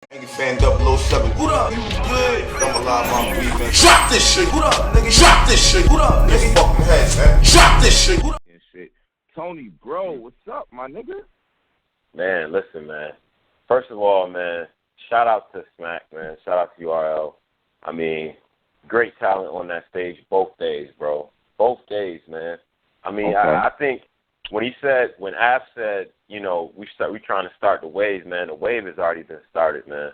Nigga fan 007. What up? You good? I'm alive, my weed, man. Drop this shit. What up, nigga? Drop this shit. What up, nigga? Fucking head, man. Drop this shit. What up? Shit. Tony, bro, what's up, my nigga? Man, listen, man. First of all, man, shout out to Smack, man. Shout out to URL. I mean, great talent on that stage both days, bro. Both days, man. I mean, okay. I think when Av said, you know, we trying to start the wave, man. The wave has already been started, man.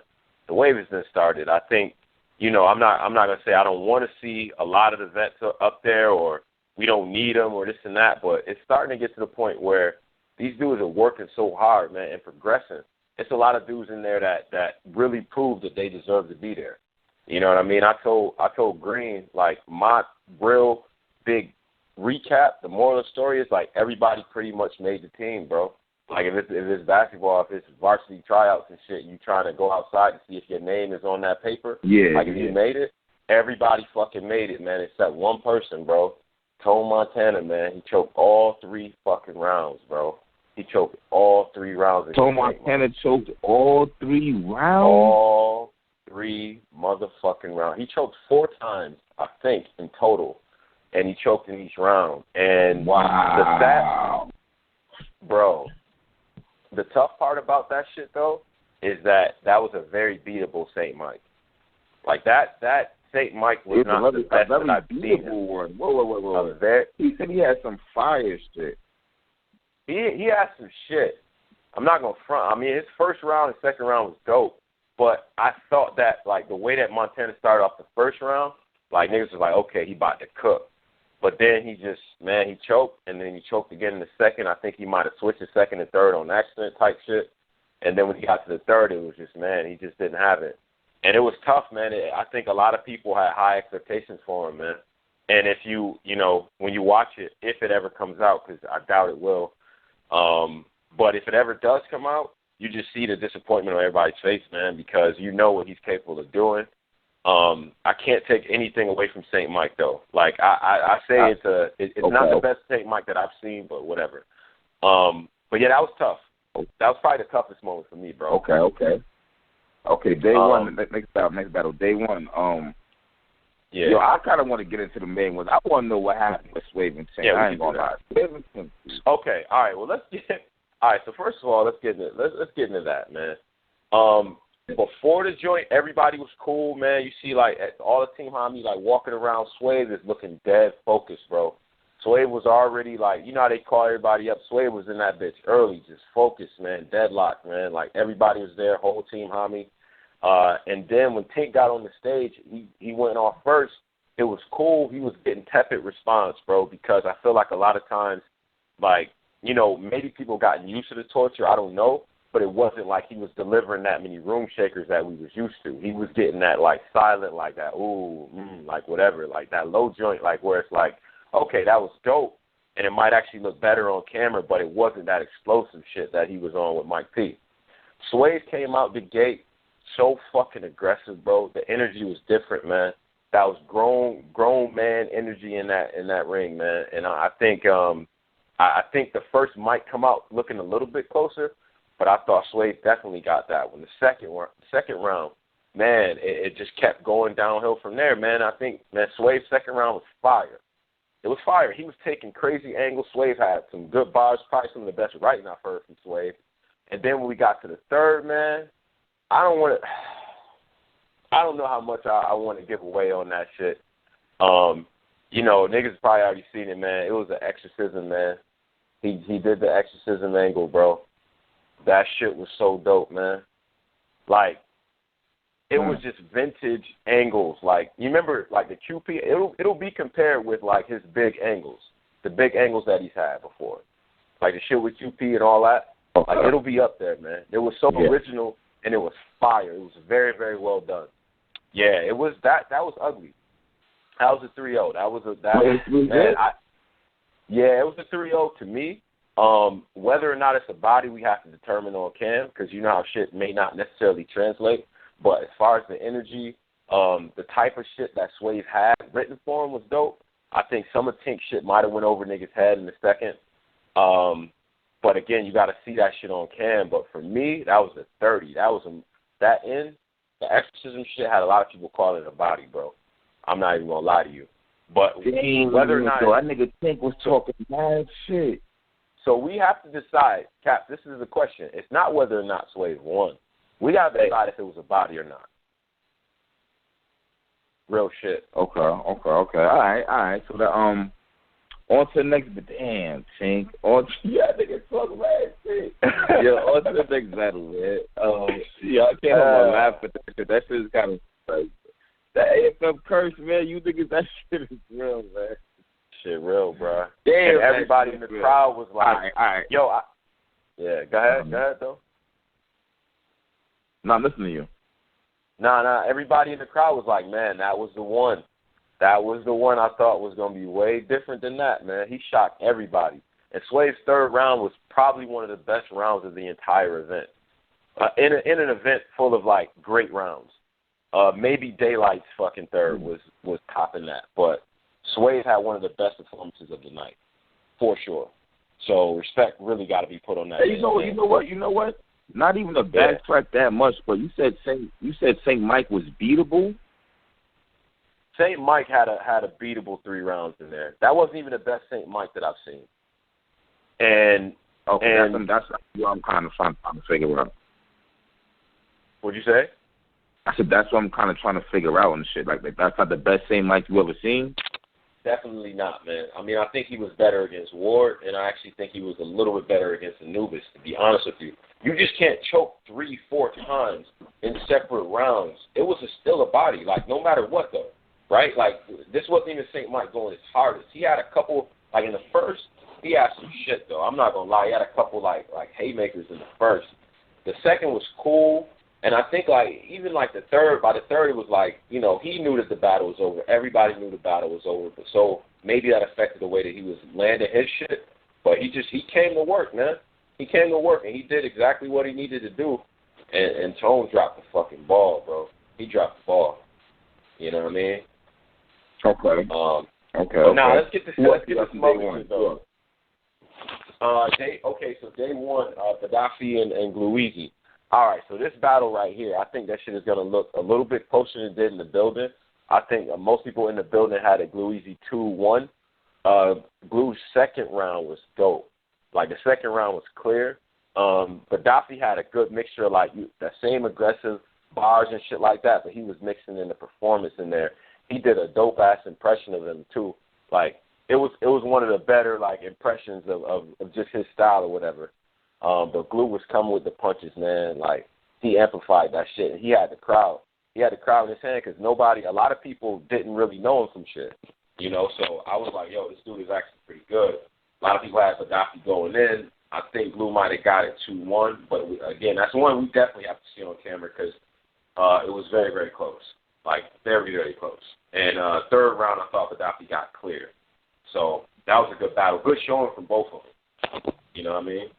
The wave has been started. I think, you know, I'm not gonna say I don't want to see a lot of the vets up there, or we don't need them, or this and that. But it's starting to get to the point where these dudes are working so hard, man, and progressing. It's a lot of dudes in there that really prove that they deserve to be there. You know what I mean? I told Green, like, my real big recap, the moral of the story is, like, everybody pretty much made the team, bro. Like, if it's basketball, if it's varsity tryouts and shit, you trying to go outside to see if your name is on that paper. Yeah. Like, if you made it, everybody fucking made it, man, except one person, bro. Tone Montana, man. He choked all 3 fucking rounds, bro. He choked all 3 rounds. Tone Montana choked all 3 rounds? All 3 motherfucking rounds. He choked 4 times, I think, in total. And he choked in each round. And wow. Bro, the tough part about that shit, though, is that was a very beatable St. Mike. Like, that St. Mike was not the best that I've seen him. One. Whoa. He said he had some fire shit. He had some shit. I'm not going to front. I mean, his first round and second round was dope. But I thought that, like, the way that Montana started off the first round, like, niggas was like, okay, he about to cook. But then he choked, and then he choked again in the second. I think he might have switched the second and third on accident type shit. And then when he got to the third, it was just, man, he just didn't have it. And it was tough, man. I think a lot of people had high expectations for him, man. And if you know, when you watch it, if it ever comes out, because I doubt it will, but if it ever does come out, you just see the disappointment on everybody's face, man, because you know what he's capable of doing. I can't take anything away from St. Mike, though. Like, I say it's not the best St. Mike that I've seen, but whatever. But, yeah, that was tough. That was probably the toughest moment for me, bro. Okay, day one, next battle, day one. Yeah. Yo, I kind of want to get into the main ones. I want to know what happened with Suave and Tink. Yeah, I ain't going to lie. Okay, all right, well, so first of all, let's get into that, man. Before the joint, everybody was cool, man. You see, like, all the team behind me, like, walking around. Suave is looking dead focused, bro. Suave was already, like, you know how they call everybody up? Suave was in that bitch early, just focused, man, deadlocked, man. Like, everybody was there, whole team behind me. And then when Tink got on the stage, he went off first. It was cool. He was getting tepid response, bro, because I feel like a lot of times, like, you know, maybe people gotten used to the torture. I don't know. But it wasn't like he was delivering that many room shakers that we was used to. He was getting that, like, silent, like that, ooh, like whatever, like that low joint, like where it's like, okay, that was dope, and it might actually look better on camera, but it wasn't that explosive shit that he was on with Mike P. Suave came out the gate so fucking aggressive, bro. The energy was different, man. That was grown man energy in that ring, man. And I think the first might come out looking a little bit closer. But I thought Suave definitely got that one. The second round, man, it just kept going downhill from there, man. I think, man, Suave's second round was fire. It was fire. He was taking crazy angles. Suave had some good bars, probably some of the best writing I've heard from Suave. And then when we got to the third, man, I don't know how much I want to give away on that shit. You know, niggas probably already seen it, man. It was an exorcism, man. He did the exorcism angle, bro. That shit was so dope, man. Like, it was just vintage angles. Like, you remember, like, the QP, it'll be compared with, like, his big angles, the big angles that he's had before. Like, the shit with QP and all that. Like, it'll be up there, man. It was so original, and it was fire. It was very, very well done. Yeah, it was, that was ugly. That was a 3-0. That was it was a 3-0 to me. Whether or not it's a body, we have to determine on cam, because you know how shit may not necessarily translate. But as far as the energy, the type of shit that Suave had written for him was dope. I think some of Tink shit might have went over niggas' head in the second. But again, you got to see that shit on cam. But for me, that was a 30. That was the exorcism shit had a lot of people calling it a body, bro. I'm not even gonna lie to you. But whether or not that nigga Tink was talking mad shit. So we have to decide, Cap. This is the question. It's not whether or not Suave won. We gotta decide if it was a body or not. Real shit. Okay. All right. So on to the next, but damn, Tink. Nigga talk mad shit. On to the next battle, man. I can't help but laugh at that shit. That shit is kind of like that AFM curse, man. You niggas, that shit is real, man. Shit real, bro. Damn, and everybody in the crowd was like, all right. Yo, go ahead, though. No, I'm listening to you. Nah, everybody in the crowd was like, man, that was the one. That was the one I thought was going to be way different than that, man. He shocked everybody. And Suave's third round was probably one of the best rounds of the entire event. In an event full of, like, great rounds. Maybe Daylight's fucking third was topping that. But Suave had one of the best performances of the night, for sure. So respect really got to be put on that. Hey, you know what? Not even to backtrack that much, but you said St. Mike was beatable. St. Mike had a beatable 3 rounds in there. That wasn't even the best St. Mike that I've seen. And that's what I'm kind of trying to figure out. What'd you say? I said that's what I'm kind of trying to figure out and shit. Like that's not the best St. Mike you ever seen. Definitely not, man. I mean, I think he was better against Ward, and I actually think he was a little bit better against Anubis, to be honest with you. You just can't choke 3-4 times in separate rounds. It was still a body, like, no matter what, though, right? Like, this wasn't even St. Mike going his hardest. He had a couple, like, in the first, he had some shit, though. I'm not going to lie. He had a couple, like haymakers in the first. The second was cool. And I think, like, even, like, by the third, it was like, you know, he knew that the battle was over. Everybody knew the battle was over. But so maybe that affected the way that he was landing his shit. But he came to work, man. He came to work, and he did exactly what he needed to do. And Tone dropped the fucking ball, bro. He dropped the ball. You know what I mean? Okay. Okay. Now, let's get this moment, though. So day one, Gaddafi and GLezy. All right, so this battle right here, I think that shit is going to look a little bit closer than it did in the building. I think most people in the building had a GLezy 2-1. Glue's second round was dope. Like, the second round was clear. Gaddafi had a good mixture of, like, that same aggressive bars and shit like that, but he was mixing in the performance in there. He did a dope-ass impression of him, too. Like, it was one of the better, like, impressions of just his style or whatever. But Glue was coming with the punches, man. Like, he amplified that shit. And he had the crowd. He had the crowd in his hand because a lot of people didn't really know him from shit. You know, so I was like, yo, this dude is actually pretty good. A lot of people had Gaddafi going in. I think Glue might have got it 2-1. But, again, that's one we definitely have to see on camera because it was very, very close. Like, very, very close. And third round, I thought Gaddafi got clear. So that was a good battle. Good showing from both of them. You know what I mean?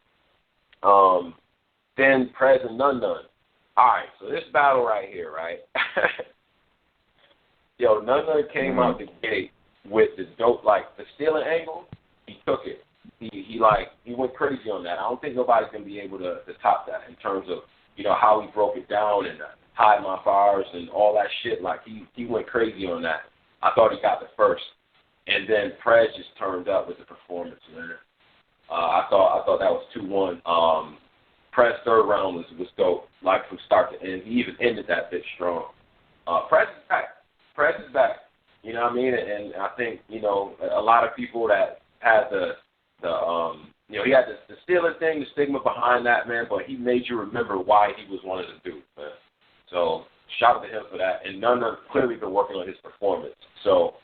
Then Prez and Nun Nun. All right, so this battle right here, right? Yo, Nun Nun came out the gate with the dope, like the stealing angle. He took it. He went crazy on that. I don't think nobody's gonna be able to top that in terms of, you know, how he broke it down and hide my bars and all that shit. Like he went crazy on that. I thought he got the first, and then Prez just turned up with the performance, man. I thought that was 2-1. Prez third round was dope, like from start to end. He even ended that bitch strong. Prez is back. Prez is back. You know what I mean? And I think, you know, a lot of people that had you know, he had the stealing thing, the stigma behind that, man, but he made you remember why he was one of the dudes, man. So shout out to him for that. And Nun Nun clearly been working on his performance. So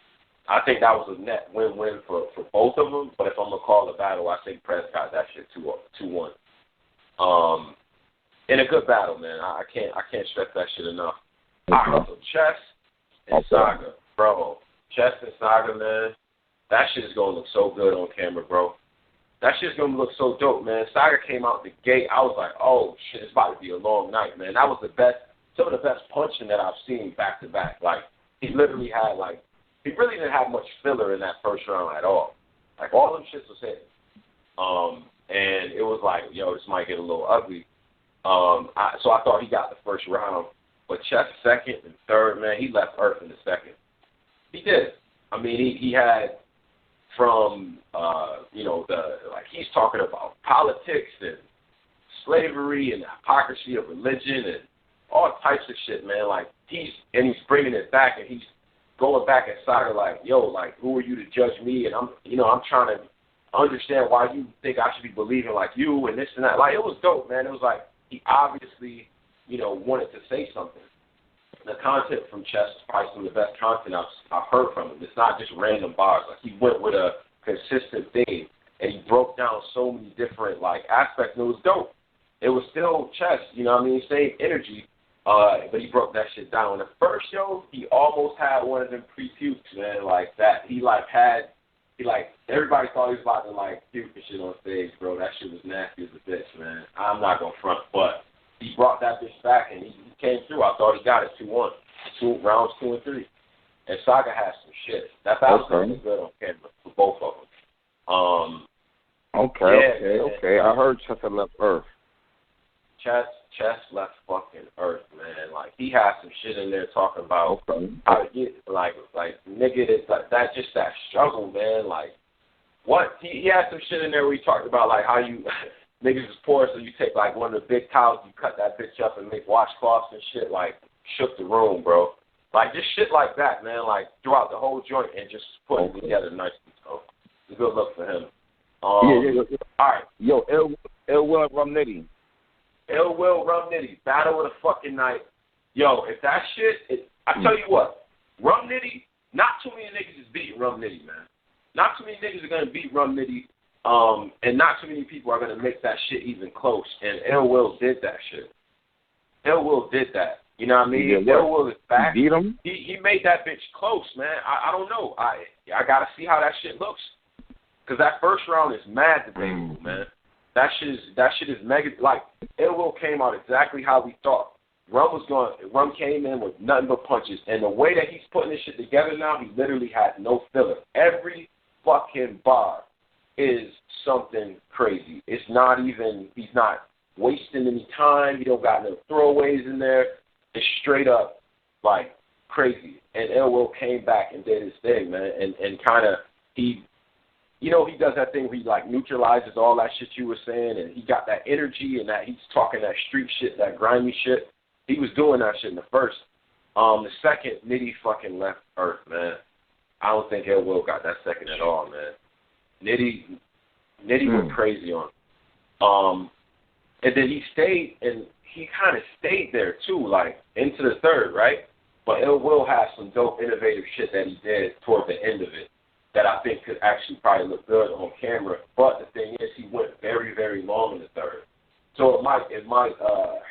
I think that was a net win-win for both of them. But if I'm going to call the battle, I think Prez got that shit 2-1. In a good battle, man. I can't stress that shit enough. All right, so Chess and Saga. Bro, Chess and Saga, man, that shit is going to look so good on camera, bro. That shit's going to look so dope, man. Saga came out the gate. I was like, oh, shit, it's about to be a long night, man. That was some of the best punching that I've seen back-to-back. Like, he literally had, like, he really didn't have much filler in that first round at all. Like, all them shits was hitting. And it was like, yo, this might get a little ugly. So I thought he got the first round. But Chess second and third, man, he left Earth in the second. He did. I mean, he had from, he's talking about politics and slavery and the hypocrisy of religion and all types of shit, man. Like, he's bringing it back, and he's going back at Saga like, yo, like, who are you to judge me? And I'm trying to understand why you think I should be believing like you and this and that. Like, it was dope, man. It was like he obviously, wanted to say something. The content from Chess is probably some of the best content I've heard from him. It's not just random bars. Like, he went with a consistent theme, and he broke down so many different, like, aspects, and it was dope. It was still Chess, same energy, but he broke that shit down. The first show, he almost had one of them pre-pukes, man, like that. Everybody thought he was about to, like, puke and shit on stage, bro. That shit was nasty as a bitch, man. I'm not going to front, but he brought that bitch back, and he came through. I thought he got it 2-1. Rounds 2 and 3. And Saga has some shit. That battle was good on camera for both of them. Okay. I heard Chess had left Earth. Chess left fucking Earth, man. Like, he has some shit in there talking about how to get, like nigga, that's just that struggle, man. Like, what? He had some shit in there where he talked about, like, how you niggas is poor, so you take, like, one of the big towels, you cut that bitch up and make washcloths and shit, like, shook the room, bro. Like, just shit like that, man, like, throughout the whole joint and just put it together nicely. So, it's a good look for him. All right. Yo, Lwell, Rum Nitty. Lwell, Rum Nitty, battle of the fucking night. Yo, if that shit, I tell you what, Rum Nitty, not too many niggas is beating Rum Nitty, man. Not too many niggas are going to beat Rum Nitty, and not too many people are going to make that shit even close. And Lwell did that shit. Lwell did that. You know what I mean? Lwell is back. He beat him? He made that bitch close, man. I don't know. I got to see how that shit looks. Because that first round is mad debatable, man. That shit is mega. Like, Lwell came out exactly how we thought. Rum came in with nothing but punches. And the way that he's putting this shit together now, he literally has no filler. Every fucking bar is something crazy. It's not even, he's not wasting any time. He don't got no throwaways in there. It's straight up, like, crazy. And Lwell came back and did his thing, man. And kind of, he does that thing where he, like, neutralizes all that shit you were saying, and he got that energy and that he's talking that street shit, that grimy shit. He was doing that shit in the first. The second, Nitty fucking left Earth, man. I don't think Lwell got that second at all, man. Nitty went crazy on him. And then he stayed, and he kind of stayed there, too, like, into the third, right? But Lwell has some dope, innovative shit that he did toward the end of it that I think could actually probably look good on camera. But the thing is, he went very, very long in the third. So it might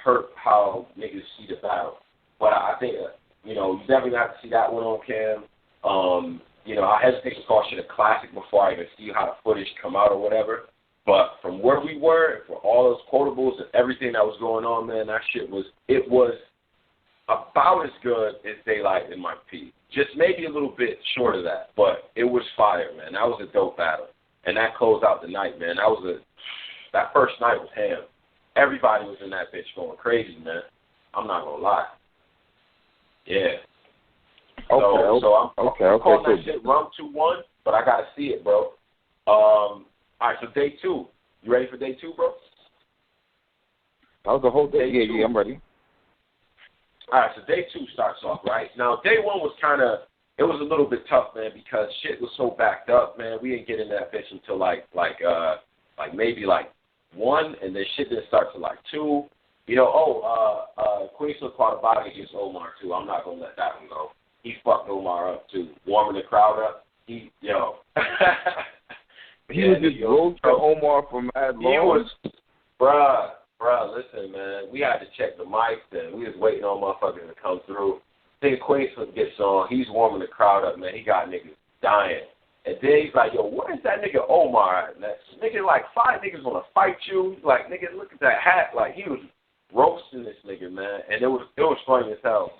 hurt how niggas see the battle. But I think, you definitely have to see that one on cam. I hesitate to call shit a classic before I even see how the footage come out or whatever. But from where we were, for all those quotables and everything that was going on, man, that shit was about as good as Daylight in my P. Just maybe a little bit short of that, but it was fire, man. That was a dope battle, and that closed out the night, man. That first night was ham. Everybody was in that bitch going crazy, man. I'm not gonna lie. Yeah. I'm calling that shit Rum 2-1, but I gotta see it, bro. All right, so day 2. You ready for day 2, bro? That was the whole day. Yeah, I'm ready. All right, so day 2 starts off, right? Now, day 1 was it was a little bit tough, man, because shit was so backed up, man. We didn't get in that bitch until maybe 1, and then shit didn't start till 2. Queen Slick caught a body against Omar, too. I'm not going to let that one go. He fucked Omar up, too. Warming the crowd up. He was just roasting Omar for mad long. Bruh, listen, man. We had to check the mics, and we was waiting on motherfuckers to come through. Then Queen Slick gets on. He's warming the crowd up, man. He got niggas dying. And then he's like, yo, where's that nigga Omar at? That nigga, 5 niggas want to fight you. Like, nigga, look at that hat. Like, he was roasting this nigga, man. And it was funny as hell.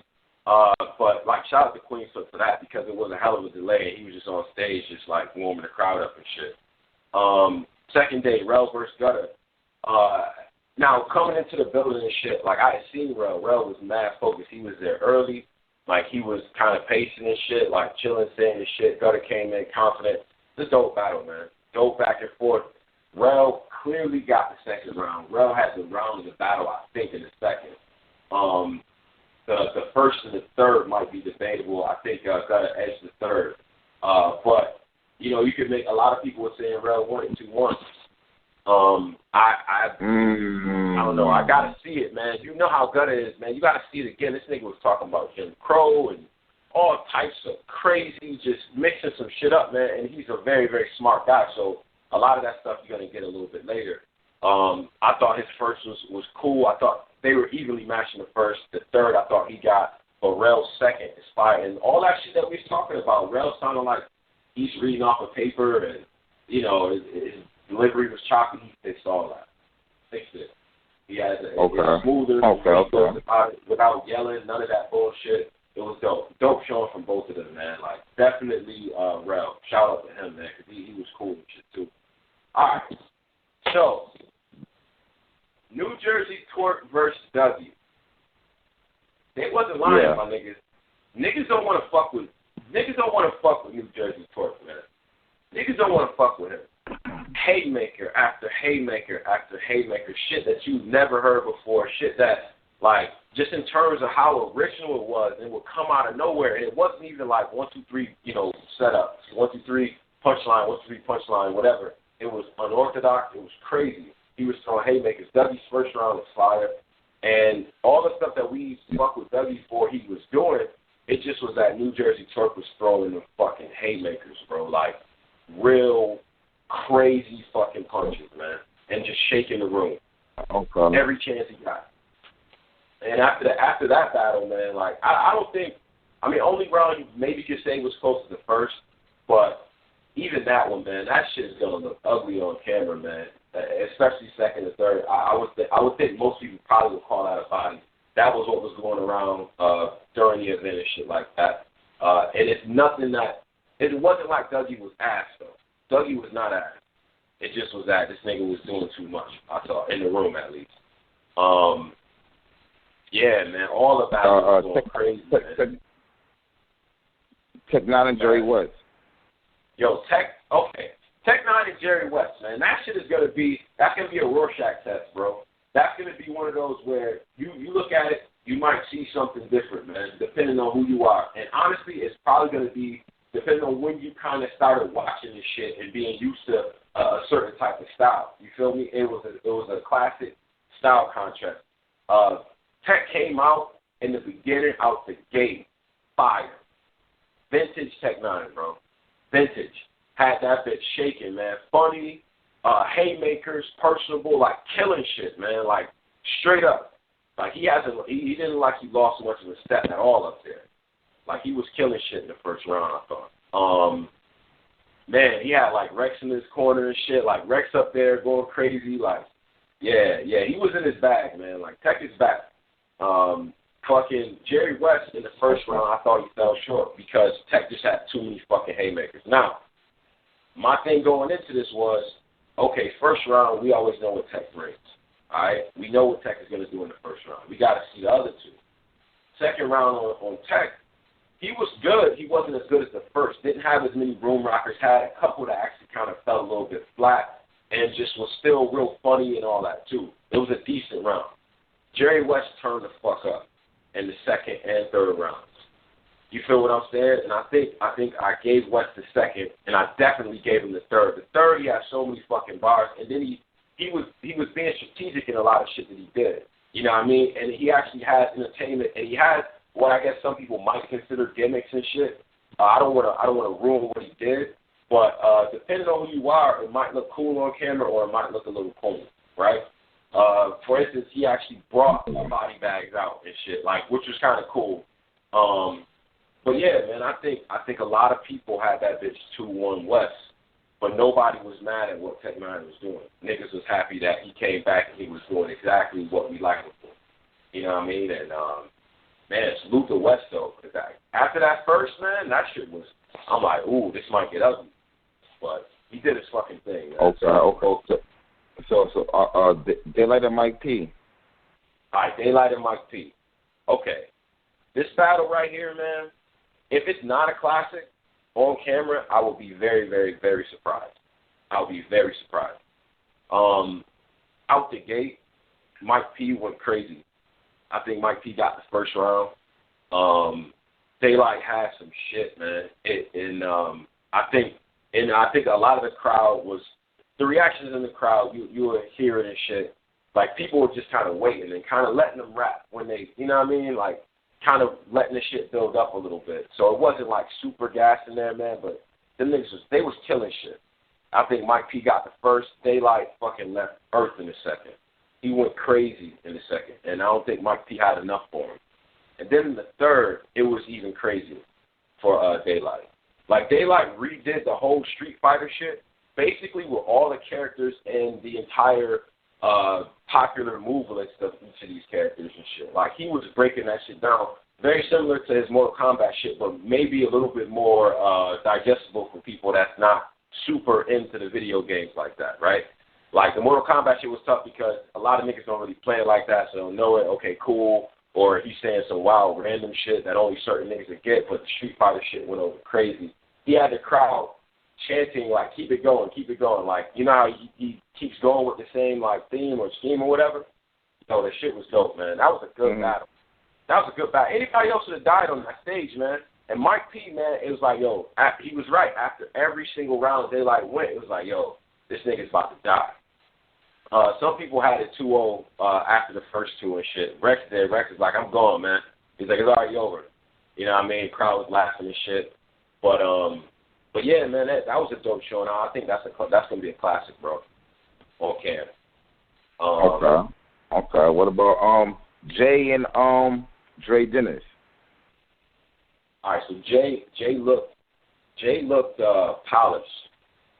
But, shout out to Queen Slick for that, because it was a hell of a delay, and he was just on stage just, warming the crowd up and shit. Second day, Rel versus Gutter. Now, coming into the building and shit, like, I had seen Rel. Rel was mad focused. He was there early. Like, he was kind of pacing and shit, like, chilling, saying and shit. Gutter came in confident. It's a dope battle, man. Dope back and forth. Rel clearly got the second round. Rel had the round of the battle, I think, in the second. The first and the third might be debatable. I think Gutter edged the third. But, you know, you could make, a lot of people were saying Rel won it 2-1. I don't know. I gotta see it, man. You know how Gutter is, man. You gotta see it again. This nigga was talking about Jim Crow and all types of crazy, just mixing some shit up, man. And he's a very, very smart guy. So a lot of that stuff you're gonna get a little bit later. I thought his first was cool. I thought they were evenly matching the first. The third, I thought he got. But Rel's second is fire. And all that shit that we was talking about, Rel sounded like he's reading off a paper, and you know his delivery was choppy. He fixed all that. Fixed it. He had it smoother. Without yelling, none of that bullshit. It was dope. Dope showing from both of them, man. Like, definitely Rel. Shout out to him, man, because he was cool and shit, too. All right. So, New Jersey Twerk versus W. They wasn't lying, my niggas. Niggas don't want to fuck with New Jersey Twerk, man. Niggas don't want to fuck with him. Haymaker after haymaker after haymaker, shit that you've never heard before, shit that, like, just in terms of how original it was, it would come out of nowhere, and it wasn't even like 1, 2, 3, you know, setups, 1, 2, 3, punchline, 1, 2, 3, punchline, whatever. It was unorthodox. It was crazy. He was throwing haymakers. W's first round was fire, and all the stuff that we fuck with W for, he was doing. It just was that New Jersey Twerk was throwing the fucking haymakers, bro, like real crazy fucking punches, man, and just shaking the room. Okay. Every chance he got. And after that battle, man, like, I don't think, I mean, only round you maybe could say was close to the first, but even that one, man, that shit is going to look ugly on camera, man, especially second and third. I would think most people probably would call that a body. That was what was going around during the event and shit like that. And it's nothing that, it wasn't like Dougie was ass, though. Dougie was not ass. It just was that this nigga was doing too much, I thought, in the room at least. Yeah, man, all the battles was going crazy, man. Tech 9 and Jerry West. Yo, Tech 9 and Jerry West, man, that's gonna be a Rorschach test, bro. That's gonna be one of those where you look at it, you might see something different, man, depending on who you are. And honestly, it's probably gonna be depending on when you kind of started watching this shit and being used to a certain type of style. You feel me? It was a classic style contrast. Tech came out in the beginning, out the gate, fire. Vintage Tech 9, bro. Vintage. Had that bitch shaking, man. Funny, haymakers, personable, like killing shit, man. Like straight up. Like he didn't like he lost much of a step at all up there. Like he was killing shit in the first round, I thought. Man, he had like Rex in his corner and shit. Like Rex up there going crazy. Like, yeah, he was in his bag, man. Like Tech is back. Fucking Jerry West in the first round, I thought he fell short because Tech just had too many fucking haymakers. Now, my thing going into this was, okay, first round, we always know what Tech brings. All right? We know what Tech is going to do in the first round. We got to see the other two. Second round on Tech, he was good. He wasn't as good as the first. Didn't have as many room rockers. Had a couple that actually kind of fell a little bit flat and just was still real funny and all that, too. It was a decent round. Jerry West turned the fuck up in the second and third rounds. You feel what I'm saying? And I think I gave West the second, and I definitely gave him the third. The third, he had so many fucking bars, and then he was being strategic in a lot of shit that he did. You know what I mean? And he actually had entertainment, and he had what I guess some people might consider gimmicks and shit. I don't want to ruin what he did, but depending on who you are, it might look cool on camera or it might look a little cool, right? For instance, he actually brought body bags out and shit, like, which was kind of cool. But yeah, man, I think a lot of people had that bitch 2-1 West, but nobody was mad at what Tech 9 was doing. Niggas was happy that he came back and he was doing exactly what we liked him for. You know what I mean? And man, salute to West though, because after that first, man, that shit was, I'm like, ooh, this might get ugly. But he did his fucking thing. Man. Okay. So Daylight and Mike P. All right, Daylight and Mike P. Okay. This battle right here, man, if it's not a classic on camera, I will be very, very, very surprised. I'll be very surprised. Out the gate, Mike P went crazy. I think Mike P got the first round. Daylight had some shit, man. I think a lot of the crowd was, the reactions in the crowd, you were hearing and shit. Like, people were just kind of waiting and kind of letting them rap when they, you know what I mean? Like, kind of letting the shit build up a little bit. So it wasn't, like, super gas in there, man, but them niggas they was killing shit. I think Mike P got the first. Daylight fucking left Earth in the second. He went crazy in the second, and I don't think Mike P had enough for him. And then in the third, it was even crazier for Daylight. Like, Daylight redid the whole Street Fighter shit, basically with all the characters and the entire popular move lists of each of these characters and shit. Like, he was breaking that shit down, very similar to his Mortal Kombat shit, but maybe a little bit more digestible for people that's not super into the video games like that, right? Like, the Mortal Kombat shit was tough because a lot of niggas don't really play it like that, so they don't know it. Okay, cool. Or he's saying some wild, random shit that only certain niggas would get, but the Street Fighter shit went over crazy. He had the crowd chanting, like, keep it going, keep it going. Like, you know how he keeps going with the same, like, theme or scheme or whatever? Yo, that shit was dope, man. That was a good battle. That was a good battle. Anybody else would have died on that stage, man. And Mike P, man, it was like, yo, he was right. After every single round Daylight went, it was like, yo, this nigga's about to die. Some people had it 2-0 after the first two and shit. Rex did. Rex is like, I'm going, man. He's like, it's already over. You know what I mean? Crowd was laughing and shit. But yeah, man, that was a dope show. And I think that's gonna be a classic, bro. On cam. Okay. What about Jay and Dre Dennis? All right, so Jay looked polished.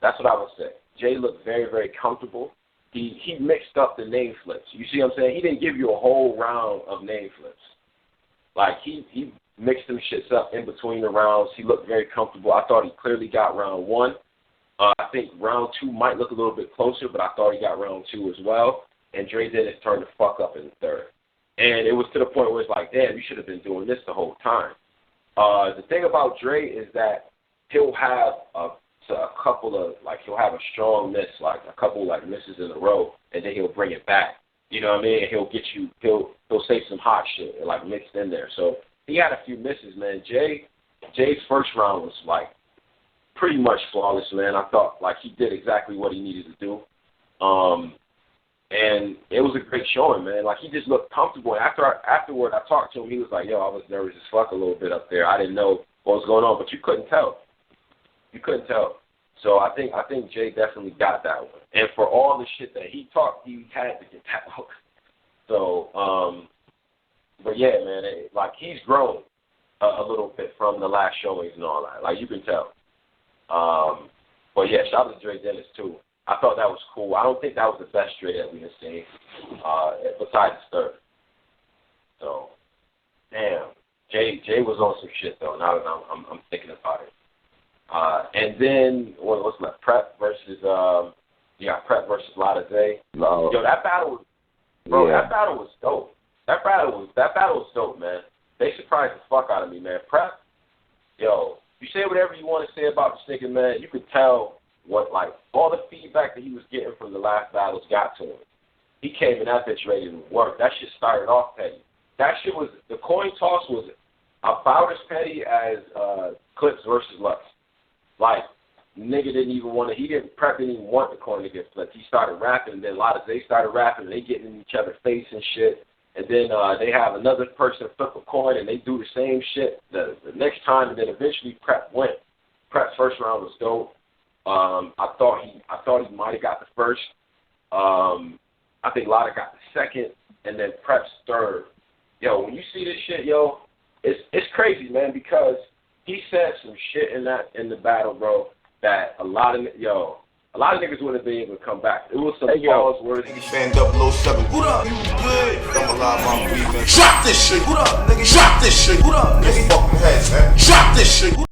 That's what I would say. Jay looked very, very comfortable. He mixed up the name flips. You see what I'm saying? He didn't give you a whole round of name flips. Like, he mixed them shits up in between the rounds. He looked very comfortable. I thought he clearly got round one. I think round two might look a little bit closer, but I thought he got round two as well. And Dre Dennis turned the fuck up in the third. And it was to the point where it's like, damn, you should have been doing this the whole time. The thing about Dre is that he'll have a couple of, like, he'll have a strong miss, like a couple, like, misses in a row, and then he'll bring it back. You know what I mean? And he'll say some hot shit, like, mixed in there. So he had a few misses, man. Jay's first round was, like, pretty much flawless, man. I thought, like, he did exactly what he needed to do. And it was a great showing, man. Like, he just looked comfortable. And afterward, I talked to him. He was like, yo, I was nervous as fuck a little bit up there. I didn't know what was going on, but you couldn't tell. You couldn't tell. So I think Jay definitely got that one. And for all the shit that he talked, he had to get that out. So, but yeah, man, like, he's grown a little bit from the last showings and all that. Like, you can tell. But yeah, shout out to Dre Dennis too. I thought that was cool. I don't think that was the best Dre that we have seen, besides the third. So, damn, Jay was on some shit though. Now that I'm thinking about it. And then what's left? Prep versus Prep versus Lada Day. No. Yo, that battle, bro. Yeah. That battle was dope. That battle was dope, man. They surprised the fuck out of me, man. Prep, yo, you say whatever you want to say about this nigga, man. You could tell what, like, all the feedback that he was getting from the last battles got to him. He came in that bitch ready to work. That shit started off petty. That shit was, the coin toss was about as petty as Clips versus Lux. Like, nigga didn't even want to, Prep didn't even want the coin to get flipped. He started rapping, and then a lot of they started rapping, and they getting in each other's face and shit. And then they have another person flip a coin, and they do the same shit the next time, and then eventually Prep went. Prep's first round was dope. I thought he might have got the first. I think Lada got the second, and then Prep's third. Yo, when you see this shit, yo, it's crazy, man, because he said some shit in the battle, bro, that a lot of niggas wouldn't be able to come back. It was some pause words. Nigga fan 007. What up? You good? I'm alive, I'm breathing. Drop this shit. What up, nigga? Drop this shit. What up, nigga? Fucking head, man. Drop this shit.